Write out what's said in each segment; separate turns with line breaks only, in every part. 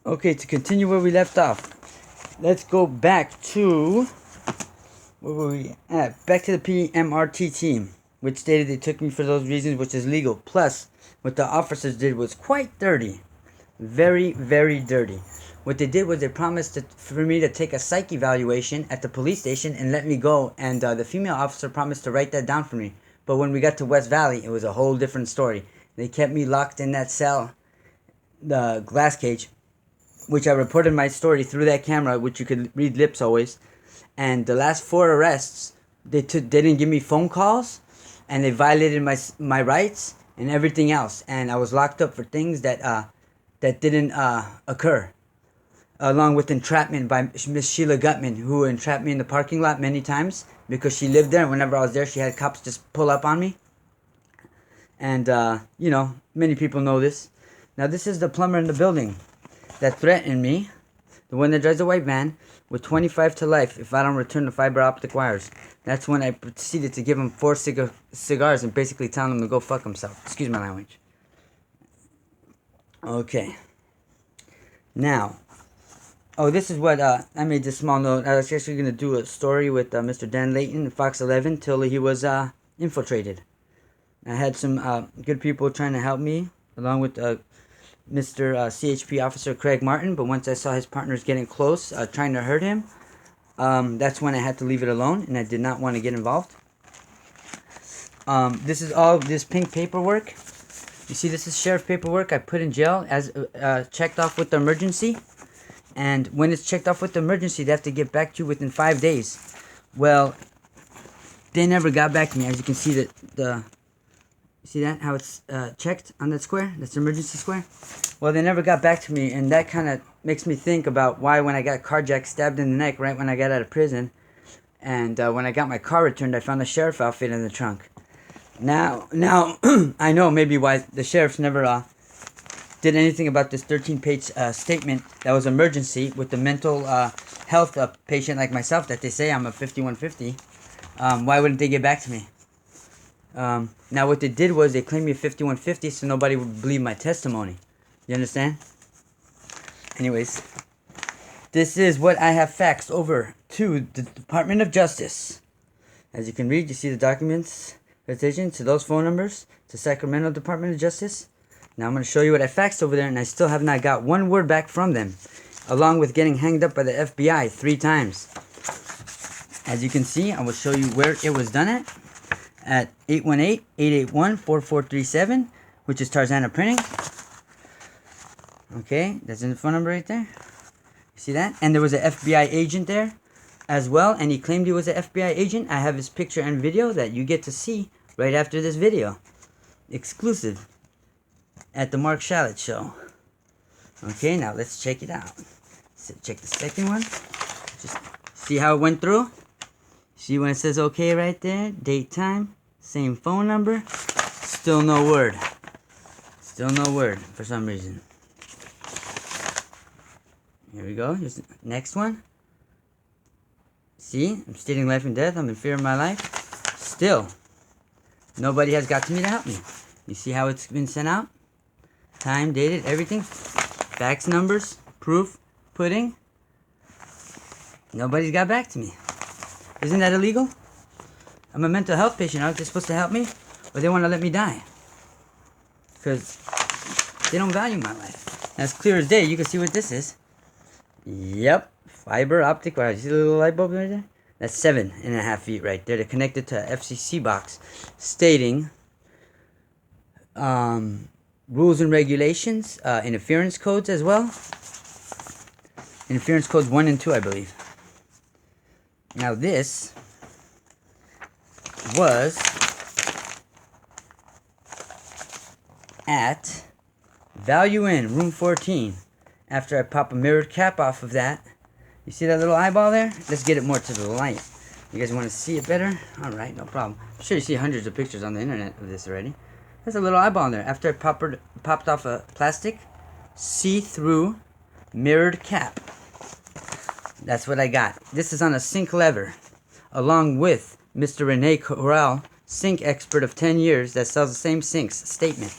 Okay, to continue where we left off, let's go back to where were we at? Back to the PMRT team, which stated they took me for those reasons, which is legal. Plus, what the officers did was quite dirty, very, very dirty. What they did was they promised for me to take a psych evaluation at the police station and let me go, and the female officer promised to write that down for me. But when we got to West Valley, it was a whole different story. They kept me locked in that cell, the glass cage, which I reported my story through that camera, which you could read lips always. And the last 4 arrests, they didn't give me phone calls, and they violated my rights and everything else. And I was locked up for things that didn't occur, along with entrapment by Miss Sheila Gutman, who entrapped me in the parking lot many times because she lived there. And whenever I was there, she had cops just pull up on me. And many people know this. Now this is the plumber in the building that threatened me, the one that drives a white van, with 25 to life if I don't return the fiber optic wires. That's when I proceeded to give him 4 cigars and basically telling him to go fuck himself. Excuse my language. Okay. Now, this is what, I made this small note. I was actually going to do a story with Mr. Dan Layton, Fox 11, till he was infiltrated. I had some good people trying to help me, along with Mr. CHP Officer Craig Martin, but once I saw his partners getting close, trying to hurt him, that's when I had to leave it alone, and I did not want to get involved. This is all this pink paperwork. You see, this is sheriff paperwork I put in jail as checked off with the emergency. And when it's checked off with the emergency, they have to get back to you within 5 days. Well, they never got back to me. As you can see, see that, how it's checked on that square? That's the emergency square. Well, they never got back to me, and that kind of makes me think about why when I got carjacked, stabbed in the neck right when I got out of prison, and when I got my car returned, I found a sheriff outfit in the trunk. Now I know maybe why the sheriffs never did anything about this 13-page statement that was emergency with the mental health patient like myself that they say I'm a 5150. Why wouldn't they get back to me? Now what they did was they claimed me a 5150 so nobody would believe my testimony. You understand? Anyways, this is what I have faxed over to the Department of Justice. As you can read, you see the documents, petition to those phone numbers, to Sacramento Department of Justice. Now I'm going to show you what I faxed over there, and I still have not got one word back from them, along with getting hanged up by the FBI 3 times. As you can see, I will show you where it was done at 818-881-4437, which is Tarzana Printing. Okay, that's in the phone number right there. You see that? And there was an FBI agent there as well, and he claimed he was an FBI agent. I have his picture and video that you get to see right after this video. Exclusive at the Mark Shallot Show. Okay, now let's check it out. So check the second one. Just see how it went through. See when it says okay right there? Date, time, same phone number. Still no word. Still no word for some reason. Here we go. Here's the next one. See, I'm stating life and death. I'm in fear of my life. Still, nobody has got to me to help me. You see how it's been sent out? Time, dated, everything. Fax numbers, proof, pudding. Nobody's got back to me. Isn't that illegal? I'm a mental health patient. Aren't they supposed to help me? Or they want to let me die? Because they don't value my life. As clear as day, you can see what this is. Yep. Fiber optic wire. You see the little light bulb right there? That's 7.5 feet right there. They're connected to a FCC box stating rules and regulations, interference codes as well. Interference codes 1 and 2, I believe. Now this was at Value Inn, room 14. After I pop a mirrored cap off of that, you see that little eyeball there? Let's get it more to the light. You guys want to see it better? Alright, no problem. I'm sure you see hundreds of pictures on the internet of this already. There's a little eyeball in there. After I popped off a plastic, see-through, mirrored cap. That's what I got. This is on a sink lever, along with Mr. Rene Corral, sink expert of 10 years that sells the same sinks statement.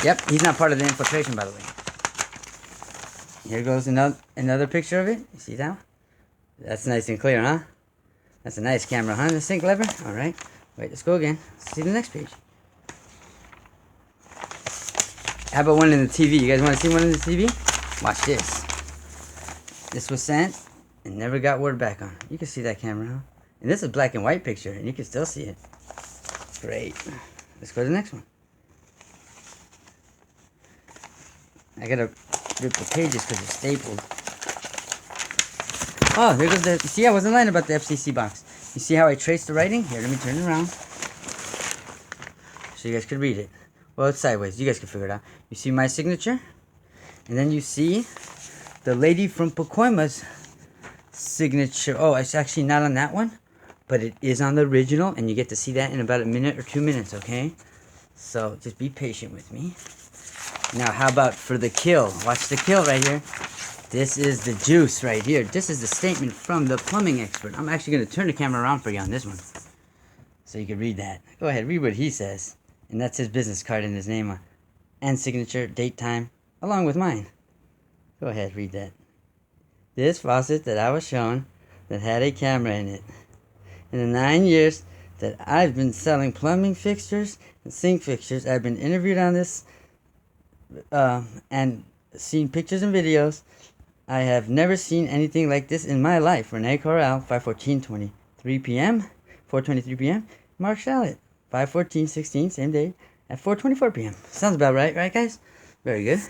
Yep, he's not part of the infiltration, by the way. Here goes another picture of it. You see that one? That's nice and clear, huh? That's a nice camera, huh? The sync lever? Alright. Wait, let's go again. Let's see the next page. How about one in the TV? You guys want to see one in the TV? Watch this. This was sent and never got word back on. You can see that camera, huh? And this is a black and white picture, and you can still see it. Great. Let's go to the next one. I gotta rip the pages because they're stapled. Oh, there goes the... See, I wasn't lying about the FCC box. You see how I traced the writing? Here, let me turn it around so you guys could read it. Well, it's sideways. You guys can figure it out. You see my signature? And then you see the lady from Pacoima's signature. Oh, it's actually not on that one, but it is on the original, and you get to see that in about a minute or 2 minutes, okay? So just be patient with me. Now, how about for the kill? Watch the kill right here. This is the juice right here. This is the statement from the plumbing expert. I'm actually going to turn the camera around for you on this one, so you can read that. Go ahead, read what he says. And that's his business card and his name on, and signature, date, time, along with mine. Go ahead, read that. This faucet that I was shown that had a camera in it. In the 9 years that I've been selling plumbing fixtures and sink fixtures, I've been interviewed on this and seen pictures and videos. I have never seen anything like this in my life. Rene Corral, 5/14/23 p.m., 4:23 p.m. Mark Shallot, 5/14/16, same day, at 4:24 p.m. Sounds about right, right, guys? Very good.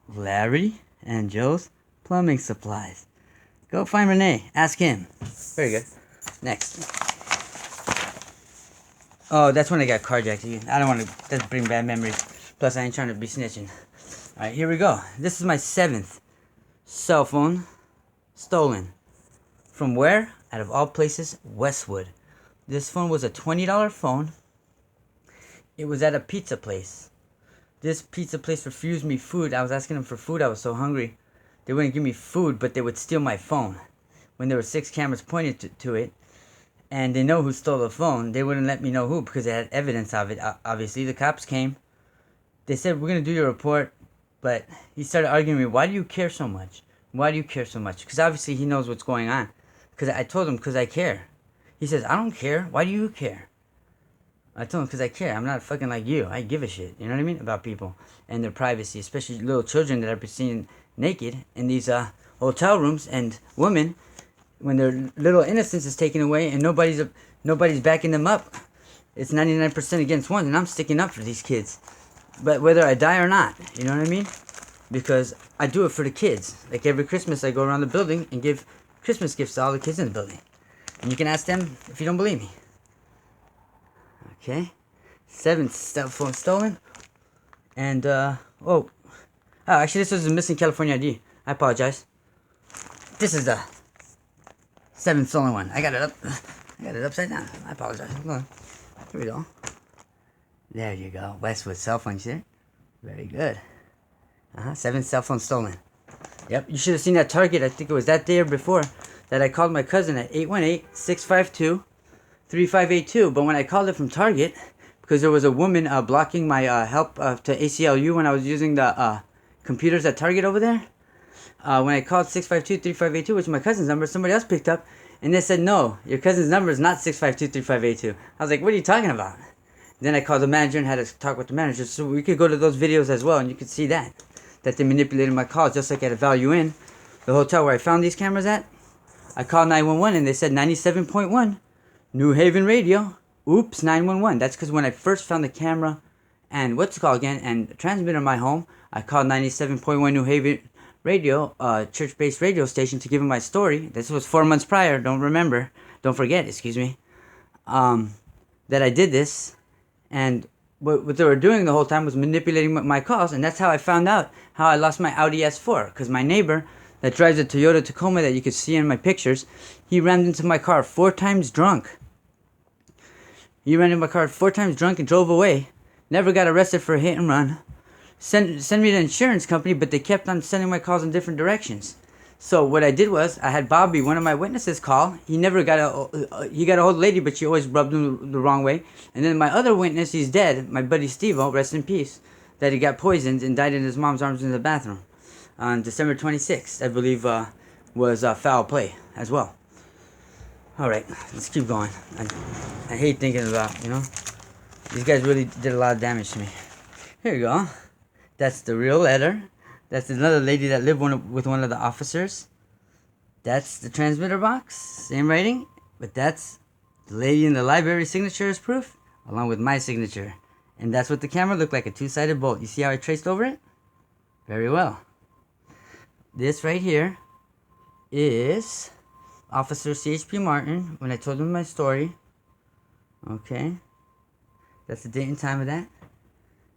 Larry and Joe's Plumbing Supplies. Go find Rene. Ask him. Very good. Next. Oh, that's when I got carjacked. I don't want to bring bad memories. Plus, I ain't trying to be snitching. Alright, here we go. This is my 7th cell phone stolen. From where? Out of all places, Westwood. This phone was a $20 phone. It was at a pizza place. This pizza place refused me food. I was asking them for food. I was so hungry. They wouldn't give me food, but they would steal my phone. When there were 6 cameras pointed to it, and they know who stole the phone, they wouldn't let me know who because they had evidence of it. Obviously, the cops came. They said, we're going to do your report. But he started arguing with me, why do you care so much? Why do you care so much? Because obviously he knows what's going on. Because I told him, because I care. He says, I don't care. Why do you care? I told him, because I care. I'm not fucking like you. I give a shit. You know what I mean? About people and their privacy. Especially little children that are seen naked in these hotel rooms. And women, when their little innocence is taken away and nobody's backing them up. It's 99% against 1. And I'm sticking up for these kids. But whether I die or not, you know what I mean? Because I do it for the kids. Like every Christmas I go around the building and give Christmas gifts to all the kids in the building. And you can ask them if you don't believe me. Okay. 7th cell phone stolen. And, actually this was a missing California ID. I apologize. This is the 7th stolen one. I got it upside down. I apologize. Hold on. Here we go. There you go. Westwood cell phone, you see it? Very good. 7th cell phone stolen. Yep, you should have seen that Target. I think it was that day or before that I called my cousin at 818-652-3582. But when I called it from Target, because there was a woman blocking my help to ACLU when I was using the computers at Target over there. When I called 652-3582, which is my cousin's number, somebody else picked up. And they said, no, your cousin's number is not 652-3582. I was like, what are you talking about? Then I called the manager and had to talk with the manager. So we could go to those videos as well, and you could see that they manipulated my calls, just like at a Value Inn, the hotel where I found these cameras at. I called 911, and they said 97.1, New Haven Radio. Oops, 911. That's because when I first found the camera and and transmitter in my home, I called 97.1 New Haven Radio, church-based radio station, to give them my story. This was 4 months prior. Don't forget, excuse me, that I did this. And what they were doing the whole time was manipulating my calls. And that's how I found out how I lost my Audi S4. Because my neighbor that drives a Toyota Tacoma that you could see in my pictures, he rammed into my car 4 times drunk. He ran into my car 4 times drunk and drove away. Never got arrested for a hit and run. Send me to the insurance company, but they kept on sending my calls in different directions. So what I did was, I had Bobby, one of my witnesses, call. He never got he got a hold lady, but she always rubbed him the wrong way. And then my other witness, he's dead, my buddy Steve-O, rest in peace, that he got poisoned and died in his mom's arms in the bathroom. on December 26th, I believe, was foul play as well. Alright, let's keep going. I hate thinking about, these guys really did a lot of damage to me. Here you go. That's the real letter. That's another lady that lived with one of the officers. That's the transmitter box. Same writing. But that's the lady in the library signature as proof, along with my signature. And that's what the camera looked like, a two-sided bolt. You see how I traced over it? Very well. This right here is Officer C.H.P. Martin, when I told him my story. Okay. That's the date and time of that.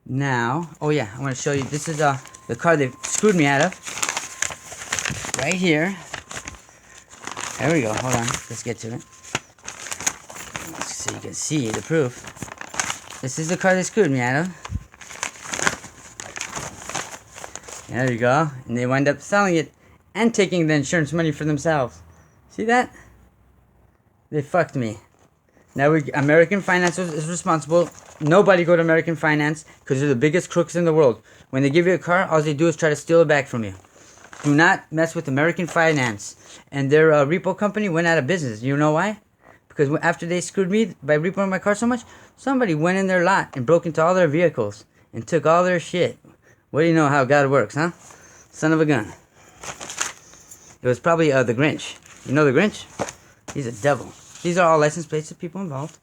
Now, oh yeah, I want to show you. This is the car they screwed me out of. Right here. There we go. Hold on. Let's get to it. So you can see the proof. This is the car they screwed me out of. There you go. And they wind up selling it and taking the insurance money for themselves. See that? They fucked me. Now American Finance is responsible. Nobody go to American Finance because they're the biggest crooks in the world. When they give you a car, all they do is try to steal it back from you. Do not mess with American Finance. And their repo company went out of business. You know why? Because after they screwed me by repoing my car so much, somebody went in their lot and broke into all their vehicles and took all their shit. What do you know how God works, huh? Son of a gun. It was probably the Grinch. You know the Grinch? He's a devil. These are all license plates of people involved.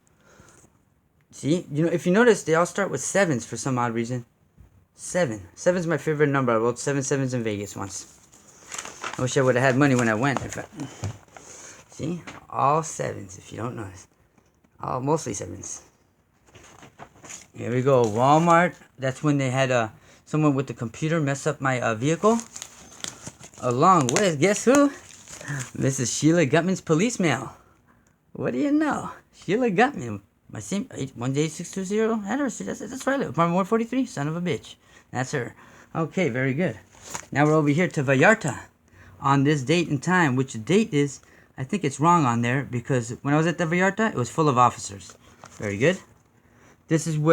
See? If you notice, they all start with 7s for some odd reason. 7. 7's my favorite number. I rolled 7 sevens in Vegas once. I wish I would have had money when I went. See? All 7s, if you don't notice. Mostly 7s. Here we go. Walmart. That's when they had someone with the computer mess up my vehicle. Along with, guess who? Mrs. Sheila Gutman's police mail. What do you know? Sheila Gutman. My same 18620 address. That's right. Apartment 143. Son of a bitch. That's her. Okay, very good. Now we're over here to Vallarta on this date and time, which the date is, I think it's wrong on there because when I was at the Vallarta, it was full of officers. Very good. This is where